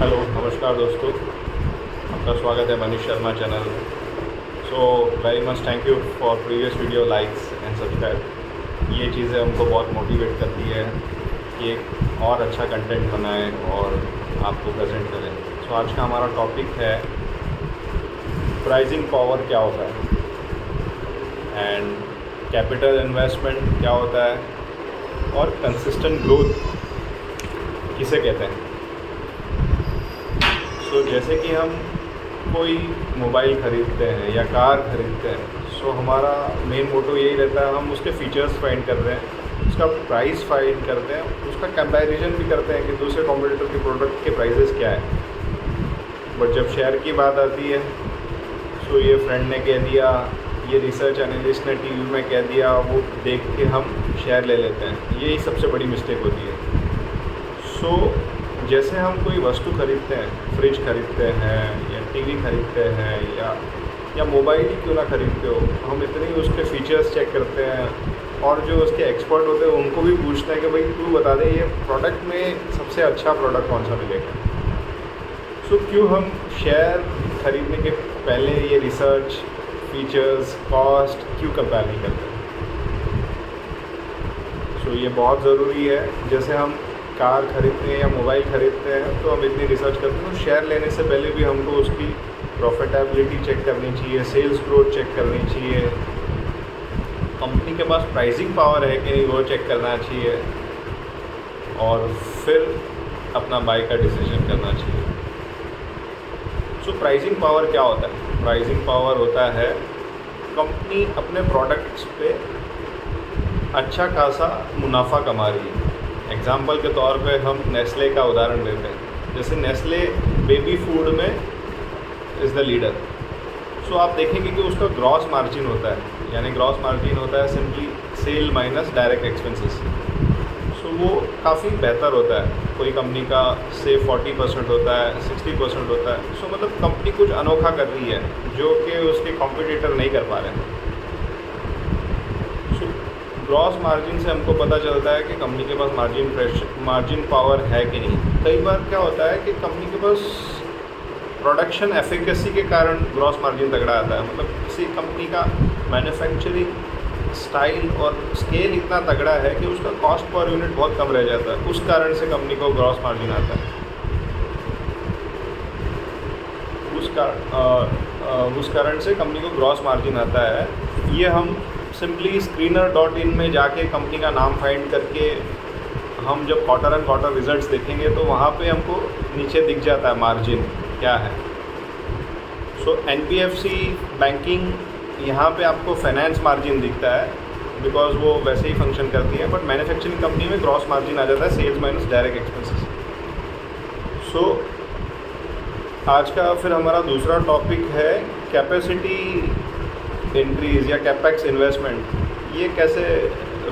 Hello, नमस्कार दोस्तों। आपका स्वागत है मनीष शर्मा चैनल में। So very much thank you for previous video likes and subscribe. ये चीज़ें हमको बहुत मोटिवेट करती है कि एक और अच्छा कंटेंट बनाएं और आपको प्रेजेंट करें। सो आज का हमारा टॉपिक है प्राइसिंग पावर क्या होता है एंड कैपिटल इन्वेस्टमेंट क्या होता है और कंसिस्टेंट ग्रोथ किसे कहते हैं। तो जैसे कि हम कोई मोबाइल ख़रीदते हैं या कार ख़रीदते हैं, सो हमारा मेन मोटो यही रहता है, हम उसके फ़ीचर्स फाइंड कर रहे हैं, उसका प्राइस फाइंड करते हैं, उसका कंपैरिजन भी करते हैं कि दूसरे कॉम्पिटिटर के प्रोडक्ट के प्राइसेस क्या है। बट जब शेयर की बात आती है, सो ये फ्रेंड ने कह दिया, ये रिसर्च एनालिस्ट ने टीवी में कह दिया, वो देख के हम शेयर ले लेते हैं। यही सबसे बड़ी मिस्टेक होती है। सो जैसे हम कोई वस्तु खरीदते हैं, फ्रिज खरीदते हैं या टीवी खरीदते हैं या मोबाइल ही क्यों ना खरीदते हो, हम इतने ही उसके फ़ीचर्स चेक करते हैं और जो उसके एक्सपर्ट होते हैं उनको भी पूछते हैं कि भाई तू बता दे ये प्रोडक्ट में सबसे अच्छा प्रोडक्ट कौन सा मिलेगा। सो क्यों हम शेयर खरीदने के पहले ये रिसर्च, फीचर्स, कॉस्ट क्यों कंपेयर नहीं करते। सो ये बहुत ज़रूरी है। जैसे हम कार खरीदते हैं या मोबाइल खरीदते हैं तो हम इतनी रिसर्च करते हैं, तो शेयर लेने से पहले भी हमको उसकी प्रॉफिटेबिलिटी चेक करनी चाहिए, सेल्स ग्रोथ चेक करनी चाहिए, कंपनी के पास प्राइसिंग पावर है कि नहीं वो चेक करना चाहिए और फिर अपना बाय का डिसीजन करना चाहिए। सो प्राइसिंग पावर क्या होता है? प्राइसिंग पावर होता है कंपनी अपने प्रोडक्ट्स पे अच्छा खासा मुनाफा कमा रही है। एग्ज़ाम्पल के तौर पे हम नेस्ले का उदाहरण लेते हैं। जैसे नेस्ले बेबी फूड में इज़ द लीडर। सो आप देखेंगे कि उसका ग्रॉस मार्जिन होता है, यानी ग्रॉस मार्जिन होता है simply sale minus direct expenses. So वो काफ़ी बेहतर होता है। कोई कंपनी का से 40% होता है, 60% होता है। सो मतलब कंपनी कुछ अनोखा कर रही है जो कि उसके कॉम्पिटिटर नहीं कर पा रहे हैं। ग्रॉस मार्जिन से हमको पता चलता है कि कंपनी के पास मार्जिन पावर है कि नहीं। कई बार क्या होता है कि कंपनी के पास प्रोडक्शन एफिकेसी के कारण ग्रॉस मार्जिन तगड़ा आता है। मतलब किसी कंपनी का मैन्युफैक्चरिंग स्टाइल और स्केल इतना तगड़ा है कि उसका कॉस्ट पर यूनिट बहुत कम रह जाता है, उस कारण से कंपनी को ग्रॉस मार्जिन आता है। उस कारण से कंपनी को ग्रॉस मार्जिन आता है। ये हम सिंपली screener.in में जाके कंपनी का नाम फाइंड करके हम जब क्वार्टर एंड क्वार्टर रिजल्ट्स देखेंगे तो वहाँ पे हमको नीचे दिख जाता है मार्जिन क्या है। सो NBFC बैंकिंग यहाँ पे आपको फाइनेंस मार्जिन दिखता है बिकॉज वो वैसे ही फंक्शन करती है, बट मैन्युफैक्चरिंग कंपनी में ग्रॉस मार्जिन आ जाता है सेल्स माइनस डायरेक्ट एक्सपेंसेस। सो आज का फिर हमारा दूसरा टॉपिक है कैपेसिटी इंक्रीज़ या कैपेक्स इन्वेस्टमेंट। ये कैसे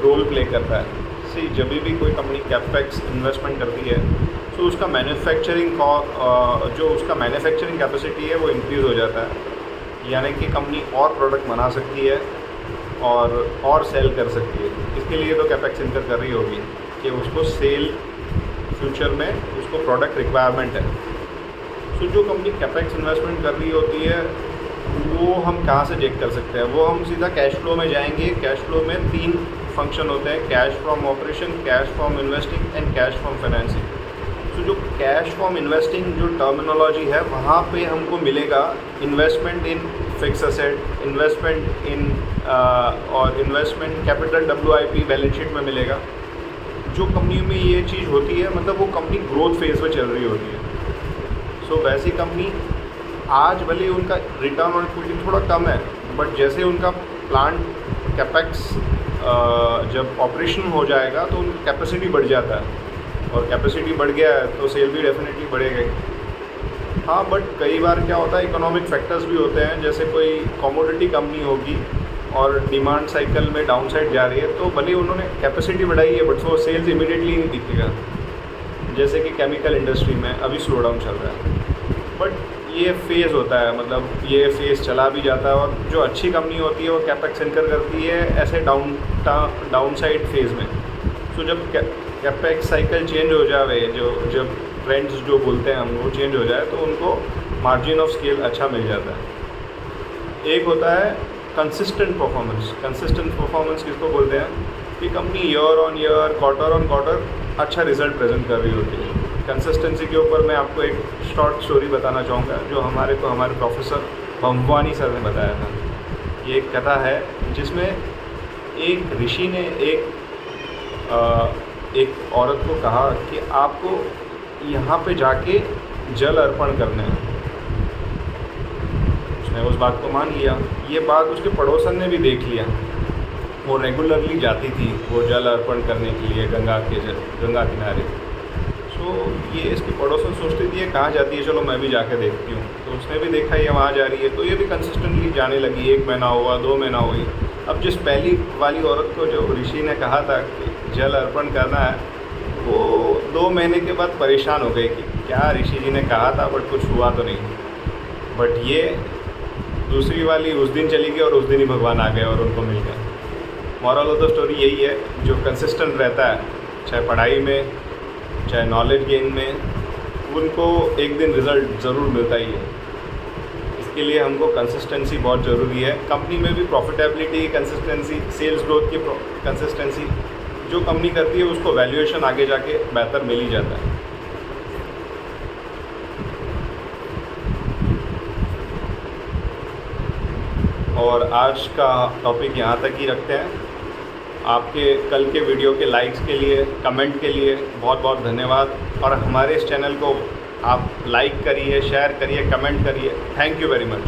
रोल प्ले करता है? जब भी कोई कंपनी कैपेक्स इन्वेस्टमेंट करती है तो उसका मैन्युफैक्चरिंग कैपेसिटी है वो इंक्रीज़ हो जाता है, यानी कि कंपनी और प्रोडक्ट बना सकती है और सेल कर सकती है। इसके लिए तो कैपेक्स इनकर कर रही होगी कि उसको सेल फ्यूचर में उसको प्रोडक्ट रिक्वायरमेंट है। सो जो कंपनी कैपेक्स इन्वेस्टमेंट कर रही होती है वो हम कहाँ से चेक कर सकते हैं? वो हम सीधा कैश फ्लो में जाएंगे। कैश फ्लो में 3 फंक्शन होते हैं: cash from operation, cash from investing and cash from financing. तो जो कैश फ्रॉम इन्वेस्टिंग जो टर्मिनोलॉजी है वहाँ पे हमको मिलेगा investment in fix asset, investment in और investment capital WIP balance sheet में मिलेगा। जो कंपनी में ये चीज़ होती है मतलब वो कंपनी ग्रोथ फेज में चल रही होती है। सो वैसी कंपनी आज भले उनका रिटर्न ऑन इक्विटी थोड़ा कम है, बट जैसे उनका प्लांट कैपेक्स जब ऑपरेशन हो जाएगा तो उनकी कैपेसिटी बढ़ जाता है और कैपेसिटी बढ़ गया है तो सेल भी डेफिनेटली बढ़ेगा ही। हाँ, बट कई बार क्या होता है इकोनॉमिक फैक्टर्स भी होते हैं। जैसे कोई कमोडिटी कंपनी होगी और डिमांड साइकिल में डाउन साइड जा रही है तो भले उन्होंने कैपेसिटी बढ़ाई है बट वो सेल्स इमीडिएटली नहीं दिखेगा। जैसे कि केमिकल इंडस्ट्री में अभी स्लो डाउन चल रहा है, बट ये फेज़ होता है, मतलब ये फेज़ चला भी जाता है और जो अच्छी कंपनी होती है वो कैपेक्स इनकर करती है ऐसे डाउन साइड फेज़ में। सो जब कैपेक्स साइकिल चेंज हो जाए, जब ट्रेंड्स जो बोलते हैं हम वो चेंज हो जाए तो उनको मार्जिन ऑफ स्केल अच्छा मिल जाता है। एक होता है कंसिस्टेंट परफॉर्मेंस। कंसिस्टेंट परफॉर्मेंस किसको बोलते हैं कि company year on year, quarter on quarter अच्छा रिजल्ट प्रेजेंट कर रही होती है। कंसिस्टेंसी के ऊपर मैं आपको एक शॉर्ट स्टोरी बताना चाहूँगा जो हमारे प्रोफेसर भंवानी सर ने बताया था। ये एक कथा है जिसमें एक ऋषि ने एक औरत को कहा कि आपको यहाँ पे जाके जल अर्पण करने हैं। उसने उस बात को मान लिया। ये बात उसके पड़ोसन ने भी देख लिया। वो रेगुलरली जाती थी वो जल अर्पण करने के लिए गंगा किनारे। तो ये इसकी पड़ोसन सोचती थी ये कहाँ जाती है, चलो मैं भी जाके देखती हूँ। तो उसने भी देखा ये वहाँ जा रही है तो ये भी कंसिस्टेंटली जाने लगी। 1 महीना हुआ, 2 महीना हुई। अब जिस पहली वाली औरत को जो ऋषि ने कहा था कि जल अर्पण करना है, वो 2 महीने के बाद परेशान हो गई कि क्या ऋषि जी ने कहा था बट कुछ हुआ तो नहीं। बट ये दूसरी वाली उस दिन चली गई और उस दिन ही भगवान आ गए और उनको मिल गए। मॉरल ऑफ द स्टोरी यही है, जो कंसिस्टेंट रहता है चाहे पढ़ाई में चाहे नॉलेज गेन में, उनको एक दिन रिज़ल्ट ज़रूर मिलता ही है। इसके लिए हमको कंसिस्टेंसी बहुत ज़रूरी है। कंपनी में भी प्रॉफिटेबिलिटी की कंसिस्टेंसी, सेल्स ग्रोथ की कंसिस्टेंसी जो कंपनी करती है उसको वैल्यूएशन आगे जाके बेहतर मिल ही जाता है। और आज का टॉपिक यहाँ तक ही रखते हैं। आपके कल के वीडियो के लाइक्स के लिए, कमेंट के लिए बहुत बहुत धन्यवाद। और हमारे इस चैनल को आप लाइक करिए, शेयर करिए, कमेंट करिए। Thank you very much.